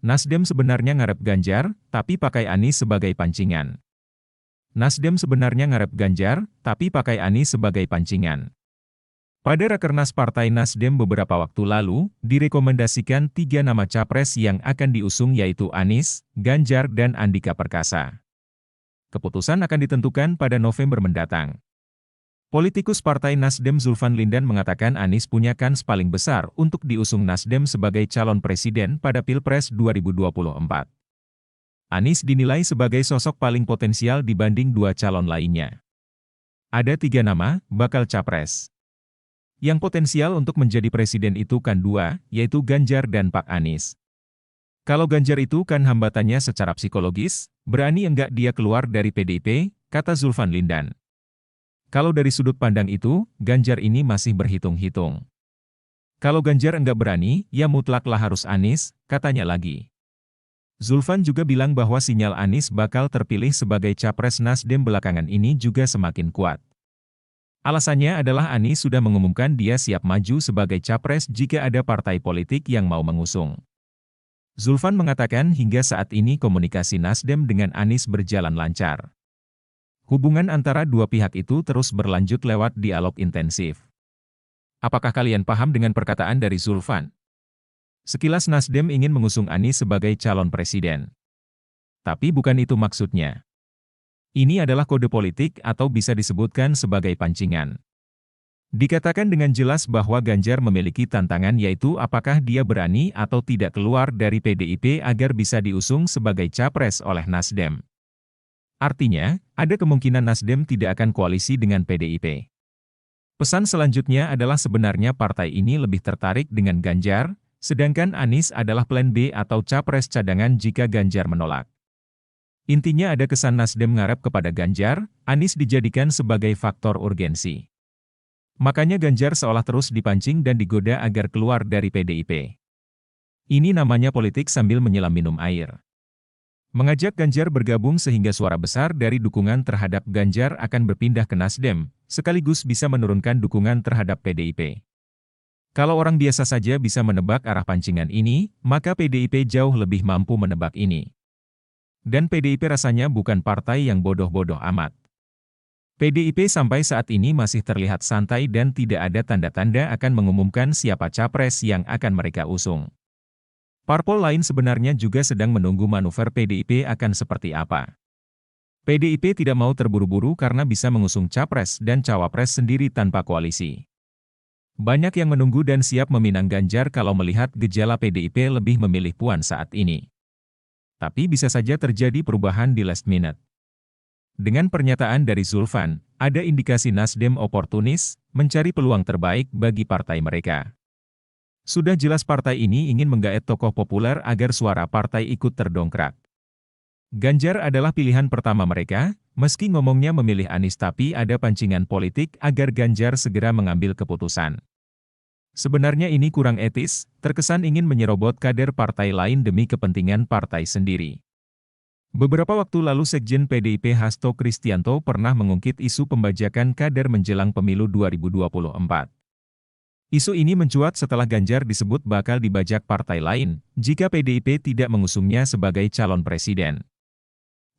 Nasdem sebenarnya ngarep Ganjar, tapi pakai Anies sebagai pancingan. Nasdem sebenarnya ngarep Ganjar, tapi pakai Anies sebagai pancingan. Pada Rakernas Partai Nasdem beberapa waktu lalu, direkomendasikan 3 nama capres yang akan diusung yaitu Anies, Ganjar dan Andika Perkasa. Keputusan akan ditentukan pada November mendatang. Politikus Partai Nasdem Zulfan Lindan mengatakan Anies punya kans paling besar untuk diusung Nasdem sebagai calon presiden pada Pilpres 2024. Anies dinilai sebagai sosok paling potensial dibanding 2 calon lainnya. Ada 3 nama bakal capres. Yang potensial untuk menjadi presiden itu kan 2, yaitu Ganjar dan Pak Anies. Kalau Ganjar itu kan hambatannya secara psikologis, berani enggak dia keluar dari PDIP, kata Zulfan Lindan. Kalau dari sudut pandang itu, Ganjar ini masih berhitung-hitung. Kalau Ganjar enggak berani, ya mutlaklah harus Anies, katanya lagi. Zulfan juga bilang bahwa sinyal Anies bakal terpilih sebagai capres Nasdem belakangan ini juga semakin kuat. Alasannya adalah Anies sudah mengumumkan dia siap maju sebagai capres jika ada partai politik yang mau mengusung. Zulfan mengatakan hingga saat ini komunikasi Nasdem dengan Anies berjalan lancar. Hubungan antara dua pihak itu terus berlanjut lewat dialog intensif. Apakah kalian paham dengan perkataan dari Zulfan? Sekilas Nasdem ingin mengusung Anies sebagai calon presiden. Tapi bukan itu maksudnya. Ini adalah kode politik atau bisa disebutkan sebagai pancingan. Dikatakan dengan jelas bahwa Ganjar memiliki tantangan yaitu apakah dia berani atau tidak keluar dari PDIP agar bisa diusung sebagai capres oleh Nasdem. Artinya, ada kemungkinan Nasdem tidak akan koalisi dengan PDIP. Pesan selanjutnya adalah sebenarnya partai ini lebih tertarik dengan Ganjar, sedangkan Anies adalah plan B atau capres cadangan jika Ganjar menolak. Intinya ada kesan Nasdem ngarep kepada Ganjar, Anies dijadikan sebagai faktor urgensi. Makanya Ganjar seolah terus dipancing dan digoda agar keluar dari PDIP. Ini namanya politik sambil menyelam minum air. Mengajak Ganjar bergabung sehingga suara besar dari dukungan terhadap Ganjar akan berpindah ke Nasdem, sekaligus bisa menurunkan dukungan terhadap PDIP. Kalau orang biasa saja bisa menebak arah pancingan ini, maka PDIP jauh lebih mampu menebak ini. Dan PDIP rasanya bukan partai yang bodoh-bodoh amat. PDIP sampai saat ini masih terlihat santai dan tidak ada tanda-tanda akan mengumumkan siapa capres yang akan mereka usung. Parpol lain sebenarnya juga sedang menunggu manuver PDIP akan seperti apa. PDIP tidak mau terburu-buru karena bisa mengusung capres dan cawapres sendiri tanpa koalisi. Banyak yang menunggu dan siap meminang Ganjar kalau melihat gejala PDIP lebih memilih Puan saat ini. Tapi bisa saja terjadi perubahan di last minute. Dengan pernyataan dari Zulfan, ada indikasi Nasdem oportunis, mencari peluang terbaik bagi partai mereka. Sudah jelas partai ini ingin menggaet tokoh populer agar suara partai ikut terdongkrak. Ganjar adalah pilihan pertama mereka, meski ngomongnya memilih Anies tapi ada pancingan politik agar Ganjar segera mengambil keputusan. Sebenarnya ini kurang etis, terkesan ingin menyerobot kader partai lain demi kepentingan partai sendiri. Beberapa waktu lalu Sekjen PDIP Hasto Kristianto pernah mengungkit isu pembajakan kader menjelang pemilu 2024. Isu ini mencuat setelah Ganjar disebut bakal dibajak partai lain, jika PDIP tidak mengusungnya sebagai calon presiden.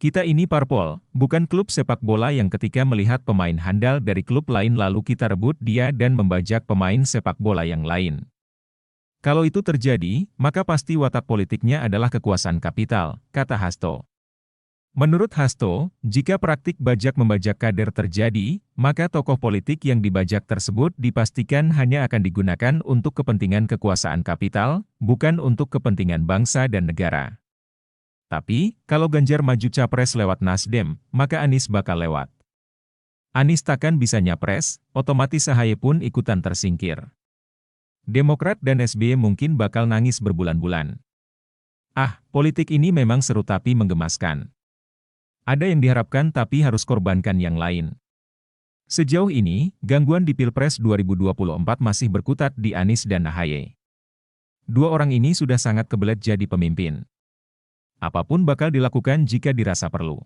Kita ini parpol, bukan klub sepak bola yang ketika melihat pemain handal dari klub lain lalu kita rebut dia dan membajak pemain sepak bola yang lain. Kalau itu terjadi, maka pasti watak politiknya adalah kekuasaan kapital, kata Hasto. Menurut Hasto, jika praktik bajak-membajak kader terjadi, maka tokoh politik yang dibajak tersebut dipastikan hanya akan digunakan untuk kepentingan kekuasaan kapital, bukan untuk kepentingan bangsa dan negara. Tapi, kalau Ganjar maju capres lewat Nasdem, maka Anies bakal lewat. Anies takkan bisa nyapres, otomatis AHY pun ikutan tersingkir. Demokrat dan SBY mungkin bakal nangis berbulan-bulan. Politik ini memang seru tapi menggemaskan. Ada yang diharapkan tapi harus korbankan yang lain. Sejauh ini, gangguan di Pilpres 2024 masih berkutat di Anies dan AHY. Dua orang ini sudah sangat kebelet jadi pemimpin. Apapun bakal dilakukan jika dirasa perlu.